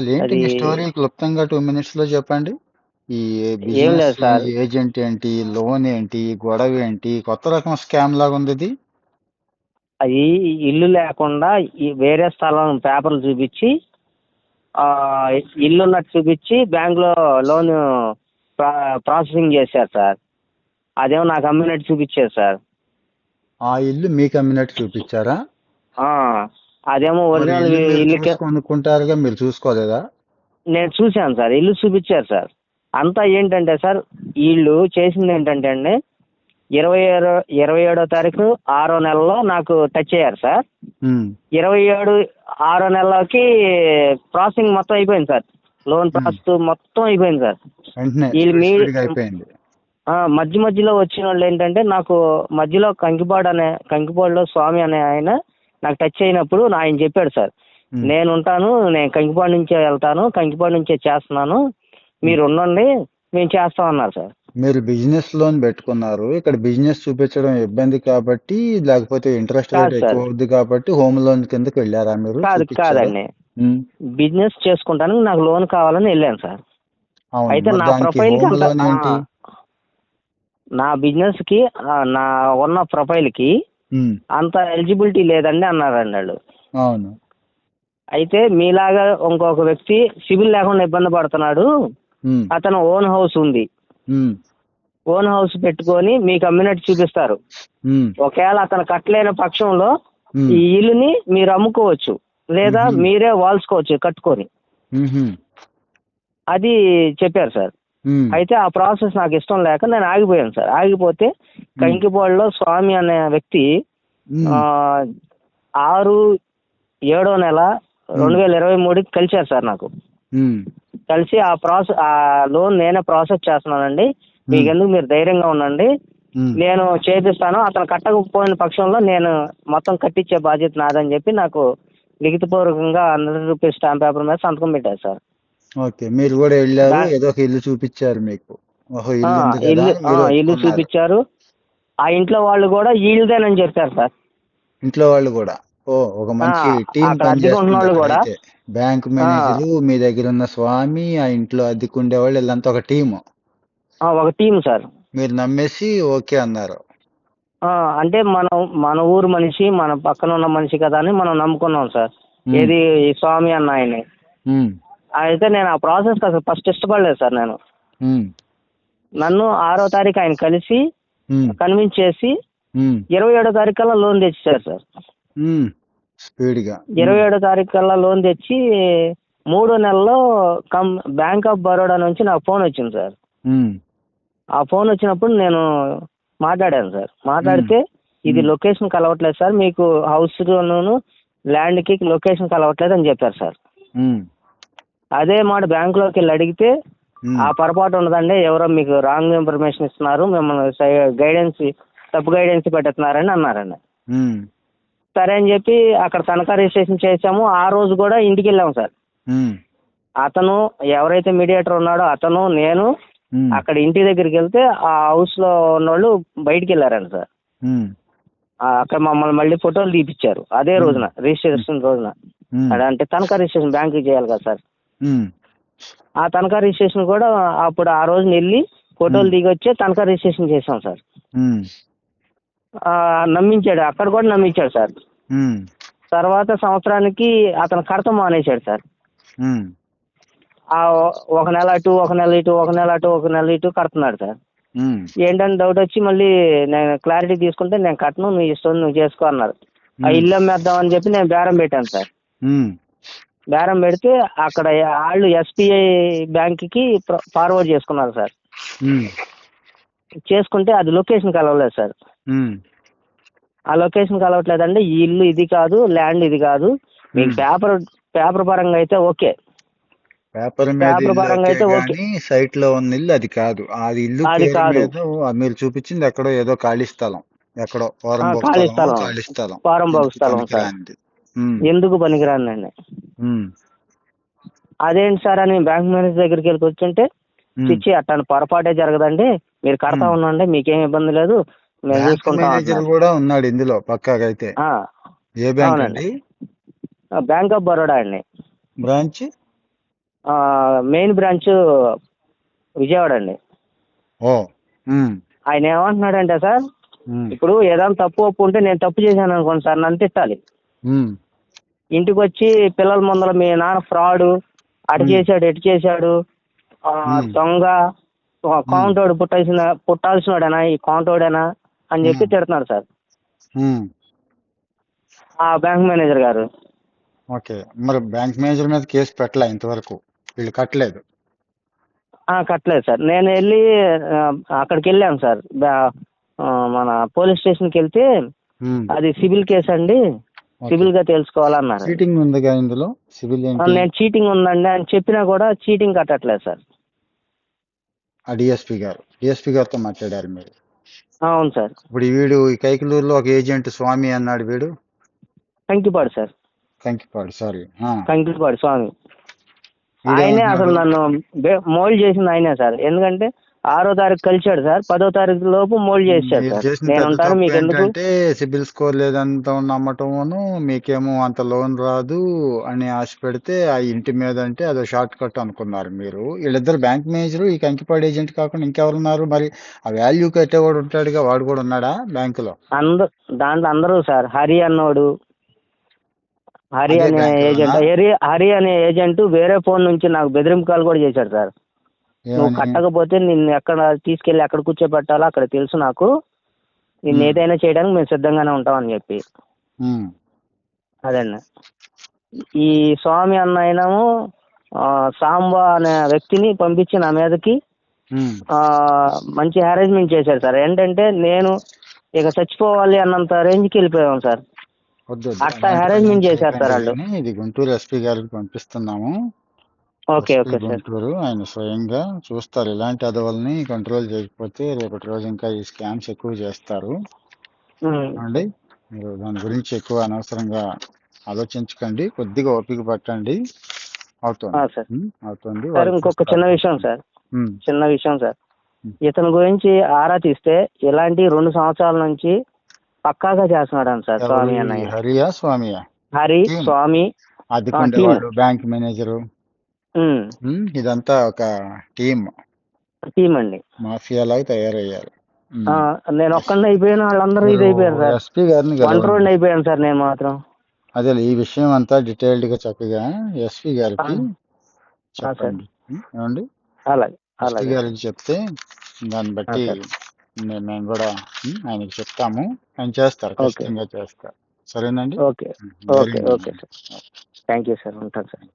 ఏంటి అది మీ స్టోరీ క్లుప్తంగా 2 మినిట్స్‌లో చెప్పండి. ఈ ఏం బిజినెస్ లేదు సార్. ఏజెంట్ ఏంటి? లోన్ ఏంటి? గొడవ ఏంటి? కొత్త రకం స్కామ్ లాగుందిది. అది ఇల్లు లేకుండా వేరే స్థలం పేపర్లు చూపించి ఇల్లు ఉన్నట్టు చూపించి బ్యాంక్‌లో లోన్ ప్రాసెసింగ్ చేశారు సార్. అదేమో నాకు అమ్మినట్టు చూపించారు సార్. ఆ ఇల్లు మీకు అమ్మినట్టు చూపిచ్చారా? ఆ! అదేమో మరి ఒరిజినల్ ఇల్లు మీరు ఇల్లుకే. చూసి కొనుక్కుంటారుగా, మీరు చూసుకోలేదా? నేను చూశాను సార్. ఇల్లు చూపించారు సార్. అంతా ఏంటంటే సార్, ఈళ్ళు చేసింది ఏంటంటే అండి, 27 27 తారీఖు 6 నెలలో నాకు టచ్ అయ్యారు సార్. హ్మ్. 27 6 నెలలకి ప్రాసెసింగ్ మొత్తం అయిపోయింది సార్. లోన్ హ్మ్. ప్రాసెస్ మొత్తం అయిపోయింది సార్. వెంటనే ఈళ్ళు స్పీడ్ స్పీడ్‌గా అయిపోయింది. మధ్య మధ్యలో వచ్చినోళ్ళు ఏంటంటే, నాకు మధ్యలో కంకిపాడులో స్వామి అనే ఆయన నాకు టచ్ అయినప్పుడు ఆయన చెప్పాడు సార్. హ్మ్. నేనుంటాను. నేను కంకిపాడు నుంచే వెళ్తాను. కంకిపాడు నుంచే చేస్తున్నాను. హ్మ్. మీరు ఉండండి. మేము చేస్తాం అన్నారు సార్. మీరు బిజినెస్ లోన్ పెట్టుకున్నారు. ఇక్కడ బిజినెస్ చూపించడం ఇబ్బంది కాబట్టి, లేకపోతే ఇంట్రెస్ట్ రేట్ కాదు సార్. ఎక్కువ అవుద్ది కాబట్టి హోమ్ లోన్ కిందకి వెళ్లారా మీరు? చూపిచ్చారు. కాదండి. హ్మ్. బిజినెస్ చేసుకుంటానికి నాకు లోన్ కావాలని ఎళ్ళాను సార్. అవును. అయితే మరి నా దానికి ప్రొఫైల్‌కి హోమ్ అంత లోన్ ఏంటి? నా బిజినెస్‌కి నా ఉన్న ప్రొఫైల్‌కి హ్మ్. అంత ఎలిజిబిలిటీ లేదండి అన్నారండి ఆళ్ళు. అవును. అయితే మీలాగా ఇంకొక వ్యక్తి సిబిల్ లేకుండా ఇబ్బంది పడుతున్నాడు. హ్మ్. అతను ఓన్ హౌస్ ఉంది. హ్మ్. ఓన్ హౌస్ పెట్టుకొని మీకు అమ్మినట్టు చూపిస్తారు. హ్మ్. ఒకవేళ అతను కట్టలేని పక్షంలో హ్మ్. ఈ ఇల్లుని మీరు అమ్ముకోవచ్చు. లేదా హుహు. మీరే వాల్చుకోవచ్చు కట్టుకొని. హుహు. అది చెప్పారు సార్. హ్మ్. అయితే ఆ ప్రాసెస్ నాకు ఇష్టం లేక నేను ఆగిపోయాను సార్. ఆగిపోతే హ్మ్. కంకిపాడులో స్వామి అనే వ్యక్తి హ్మ్. ఆహ్, 6, 7 నెల హ్మ్. 2023కి కలిసారు సార్ నాకు. హ్మ్. కలిసి ఆ లోన్ నేనే ప్రాసెస్ చేస్తున్నానండి. హ్మ్. మీకెందుకు మీరు ధైర్యంగా ఉండండి. హ్మ్. నేను చేపిస్తాను. అతను కట్టకపోయిన పక్షంలో నేను మొత్తం కట్టించే బాధ్యత నాదని చెప్పి నాకు లిఖితపూర్వకంగా రూ. 100 స్టాంప్ పేపర్ మీద సంతకం పెట్టారు సార్. ఓకే. మీరు గూడా ఎళ్లారు. దా ఏదో ఒక ఇల్లు చూపిచ్చారు మీకు. ఓహో! ఆ! ఇల్లుంది గదా అని మీరు ఇల్లు ఒప్పుకున్నారు. చూపిచ్చారు. ఆ ఇంట్లో వాళ్ళు గూడా ఈళ్ళదేనని చెప్పారు సార్. ఇంట్లో వాళ్ళు గూడా. ఓహ్! ఒక ఆ! మంచి టీమ్ అక్కడ పనిచేస్తుంది అద్దెకుంటున్నోళ్ళు గూడా అక్కడైతే. బ్యాంక్ ఆ! మేనేజరు, మీ దగ్గరున్న స్వామి, ఆ ఇంట్లో అద్దెకుండేవాళ్ళు ఈళ్ళంతా ఒక టీము. ఒక టీమ్ సార్. మీరు నమ్మేసి ఓకే అన్నారు. ఆ! అంటే మన ఊరు మనిషి, మన పక్కన ఉన్న మనిషి కదా అని మనం నమ్ముకున్నాం సార్. హ్మ్. ఏది ఈ స్వామి అన్న ఆయన్ని. హ్మ్. అయితే నేను ఆ ప్రాసెస్‌కి అసలు ఫస్ట్ ఇష్టపడలేదు సార్ నేను. హ్మ్. నన్ను 6 తారీఖు ఆయన కలిసి హ్మ్. కన్విన్స్ చేసి హ్మ్. 27 తారీఖు కల్లా లోన్ తెచ్చేసారు సార్. హ్మ్. స్పీడ్‌గా. హ్మ్. 27 తారీఖు కల్లా లోన్ తెచ్చి 3 నెలల్లో బ్యాంక్ ఆఫ్ బరోడా నుంచి నాకు ఫోన్ వచ్చింది సార్. హ్మ్. ఆ ఫోన్ వచ్చినప్పుడు నేను మాట్లాడాను సార్. హ్మ్. మాట్లాడితే ఇది హ్మ్. లొకేషన్ కలవట్లేదు సార్. మీకు హౌస్‌లోను ల్యాండ్‌కి లొకేషన్ కలవట్లేదు అని చెప్పారు సార్. హ్మ్. అదే మాట బ్యాంక్‌లోకెళ్ళి అడిగితే, ఆ హ్మ్. పొరపాటు ఉండదండి. ఎవరో మీకు రాంగ్ ఇన్ఫర్మేషన్ ఇస్తున్నారు. మిమ్మల్ని తప్పు గైడెన్స్ పెట్టిస్తున్నారని అన్నారండి. హ్మ్. సరే అని చెప్పి అక్కడ తనఖా రిజిస్ట్రేషన్ చేసాము. ఆ రోజు కూడా ఇంటికెళ్ళాము సార్. హ్మ్. అతను ఎవరైతే మీడియేటర్ ఉన్నాడో అతను, నేను హ్మ్. అక్కడ ఇంటి దగ్గరికెళ్తే ఆ హౌస్‌లో ఉన్నోళ్ళు బయటికెళ్లారంట సార్. హ్మ్. అక్కడ మమ్మల్ని మళ్ళీ ఫోటోలు తీపిచ్చారు. అదే హ్మ్. రోజున హ్మ్. రిజిస్ట్రేషన్ రోజున. హ్మ్. అంటే తనఖా రిజిస్ట్రేషన్ బ్యాంక్‌కి చేయాలి కదా సార్. హ్మ్. ఆ తనఖా రిజిస్ట్రేషన్ కూడా అప్పుడు ఆ రోజునెళ్ళి ఫోటోలు హ్మ్. దిగొచ్చే తనఖా రిజిస్ట్రేషన్ చేసాం సార్. హ్మ్. నమ్మించాడు. అక్కడ కూడా నమ్మించాడు సార్. హ్మ్. తర్వాత సంవత్సరానికి అతను కడతం మానేశాడు సార్. హ్మ్. ఒక నెల అటు, ఒక నెల ఇటు, ఒక నెల అటు, ఒక నెల ఇటు కడుతున్నాడు సార్. హ్మ్. ఏంటని డౌటొచ్చి మళ్ళీ నేను క్లారిటీ తీసుకుంటే, "నేను కట్టను. నీ ఇష్టం నువ్వు చేసుకో" అన్నారు. ఆ హ్మ్. ఇల్లు అమ్మేద్దామని చెప్పి నేను బేరం పెట్టాను సార్. హ్మ్. బేరం పెడితే అక్కడ ఆళ్ళు ఎస్‌బీఐ బ్యాంక్‌కి ఫార్వర్డ్ చేసుకున్నారు సార్. హ్మ్. చేసుకుంటే అది లొకేషన్ కలవలేదు సార్. హ్మ్. ఆ లొకేషన్ కలవట్లేదండి. ఈ ఇల్లు ఇది కాదు, ల్యాండ్ ఇది కాదు. మీకు హ్మ్. పేపర్ పరంగా అయితే ఓకే. పేపర్ మీద పేపర్ ఇల్లు పరంగా ఓకే అయితే ఓకే. గాని, సైట్‌లో ఉన్న ఇల్లు అది కాదు. అది ఇల్లు అది పేరు కాదు. మీద మీరు చూపించింది ఎక్కడో ఏదో ఖాళీ స్థలం. ఎక్కడో పోరంబోకు ఖాళీ స్థలమో, స్థలం. ఖాళీ స్థలం. పోరంబోకు ఎందుకు స్థలం సార్. పనికిరానిది. హ్మ్. ఎందుకు పనికిరానిదండి. హ్మ్. అదేంటి సార్ అని బ్యాంక్ మేనేజర్ దగ్గరికెళ్ళి కూర్చుంటే, హ్మ్. "ఛీ! అట్లాంటి పొరపాటే జరగదండి. మీరు కడతా హ్మ్. ఉండండి. మీకేం ఇబ్బంది లేదు. మేము బ్యాంక్ చూసుకుంటాం" మేనేజర్ అంటున్నారు. గూడా ఉన్నాడు ఇందులో పక్కాగైతే. ఆ! ఏ బ్యాంక్ అవునండి. అండి? బ్యాంక్ ఆఫ్ బరోడా అండి. బ్రాంచ్? మెయిన్ బ్రాంచ్ విజయవాడ అండి. ఓ ఉమ్, ఆయన ఏమంటున్నాడంటే సార్, ఉమ్, ఇప్పుడు ఏదైనా తప్పు ఒప్పు ఉంటే నేను తప్పు చేశాను అనుకోండి సార్, నన్ను తిట్టాలి. ఉమ్, ఇంటికి వచ్చి పిల్లల ముందర మీ నాన్న ఫ్రాడు, అటు ఉమ్, చేశాడు ఇటు చేశాడు, ఉమ్, దొంగ, ఉమ్, కౌంటోడు పుట్టాల్సినోడేనా ఈ కౌంటోడేనా అని చెప్పి ఉమ్, తిడుతున్నాడు సార్ ఉమ్. ఆ బ్యాంక్ మేనేజర్ గారు. ఓకే, మరి బ్యాంక్ మేనేజర్ మీద కేసు పెట్టలే ఇంతవరకు, వీళ్ళు కట్టలేదు. కట్టలేదు సార్. నేను వెళ్ళి అక్కడికి వెళ్ళాను సార్, మన పోలీస్ స్టేషన్కి వెళ్తే ఉమ్, అది సివిల్ కేసు అండి, ఓకే. సివిల్గా తెలుసుకోవాలన్నారు. చీటింగ్ ఉందిగా ఇందులో, సివిల్ ఏంటి? నేను చీటింగ్ ఉందండి అని చెప్పినా కూడా చీటింగ్ కట్టట్లేదు సార్. ఆ డిఎస్పీ గారితో మాట్లాడారు మీరు? అవును సార్. ఇప్పుడు ఈ కైకలూరులో ఒక ఏజెంట్ స్వామి అన్నాడు, వీడు కంకిపాడు సార్, కంకిపాడు, సారీ. కంకిపాడు స్వామి. ఆయనే వీడేమంటున్నాడు? అసలు నన్ను మోల్డ్ చేసింది ఆయనే సార్. ఎందుకంటే 6వ తారీఖు కలిశాడు సార్, 10వ తారీఖు లోపు మోల్డ్ చేశాడు మీరు సార్. చేసిన నేను పెద్ద ఉంటాను తప్పు మీకు ఎందుకు. ఏంటంటే సిబిల్ స్కోర్ లేదంత నమ్మటమును, మీకేమో అంత లోన్ రాదు అని ఆశ పెడితే ఆ ఇంటి మీద అంటే అదో షార్ట్ కట్ అనుకున్నారు మీరు. వీళ్ళిద్దరు బ్యాంక్ మేనేజర్, ఈ కంకిపాడు ఏజెంట్ కాకుండా ఇంకెవరున్నారు మరి? ఆ వాల్యూ కట్టేవాడు ఉంటాడుగా, వాడు కూడా ఉన్నాడా బ్యాంకులో? దాంట్లో అందరూ సార్, హరి అన్నోడు, హరి అదే అనే బ్యాంకులోనా? ఏజెంట్, హరి అనే ఏజెంట్ వేరే ఫోన్ నుంచి నాకు బెదిరింపు కాల్ కూడా చేశాడు సార్. నువ్వు ఏమని? కట్టకపోతే నిన్ను ఎక్కడ తీసుకెళ్ళి ఎక్కడ కూర్చోబెట్టాలో అక్కడ తెలుసు నాకు, నిన్ను ఏదైనా చేయడానికి మేము సిద్ధంగానే ఉంటామని చెప్పి. ఉమ్, అదండి. ఈ స్వామి అన్న ఆయనేమో సాంబా అనే వ్యక్తిని పంపించి నా మీదకి ఉమ్. మంచి హెరాస్మెంట్ చేశారు సార్. ఏంటంటే నేను ఇక చచ్చిపోవాలి అన్నంత రేంజ్కి వెళ్ళిపోయాం సార్. వద్దు, అట్లా అలాంటి పని ఏం హెరాస్మెంట్ చేశారు సార్ చేయకండి. వాళ్ళు. కానీ ఇది గుంటూరు ఎస్పీ గారికి పంపిస్తున్నాము. Okay SP okay sir. Guntur ఆయన స్వయంగా చూస్తారు. ఇలాంటి అదవల్ని కంట్రోల్ చేయకపోతే రేపటి రోజు ఇంకా ఈ స్కామ్స్ ఎక్కువ చేస్తారు అండి. మీరు దాని గురించి ఎక్కువ అనవసరంగా ఆలోచించకండి, కొద్దిగా ఓపిక పట్టండి. అవుతుంది. సార్. అవుతుంది. సార్ వాళ్ళు ఇంకొక చూస్తారు. చిన్న విషయం సార్, ఉమ్, చిన్న విషయం సార్. ఉమ్. ఇతని గురించి ఆరా తీస్తే ఇలాంటి 2 సంవత్సరాల నుంచి పక్కాగా చేస్తున్నాడు సార్ ఎవరు? స్వామి ఈ అన్నయ్య. హరియా స్వామియా? హరి, టీమ్ స్వామి, అది టీమ్. కొండేవాడు, బ్యాంక్ మేనేజరు, ఇదంతా ఒక టీమ్, టీమ్ అండి. మాఫియా లాగా తయారయ్యారు. నేను ఒక్కడిని అయిపోయాను, వాళ్ళందరూ ఇది అయిపోయారు సార్. ఎస్పీ గారిని ఒంటరి కలవండి. అయిపోయాను సార్ నేను మాత్రం. అదే ఈ విషయం అంతా డీటెయిల్డ్ గా చక్కగా ఎస్పీ గారికి సార్. చెప్పండి. ఏమండి? అలాగే ఎస్పీ అలాగే గారికి చెప్తే దాన్ని బట్టి సార్. మేము కూడా ఆయనకి చెప్తాము. ఆయన చేస్తారు, ఓకే ఖచ్చితంగా చేస్తారు. సరేనండి. ఓకే ఓకే ధైర్యంగా ఓకే ఉండండి. సార్. థ్యాంక్ యూ సార్, ఉంటాను సార్.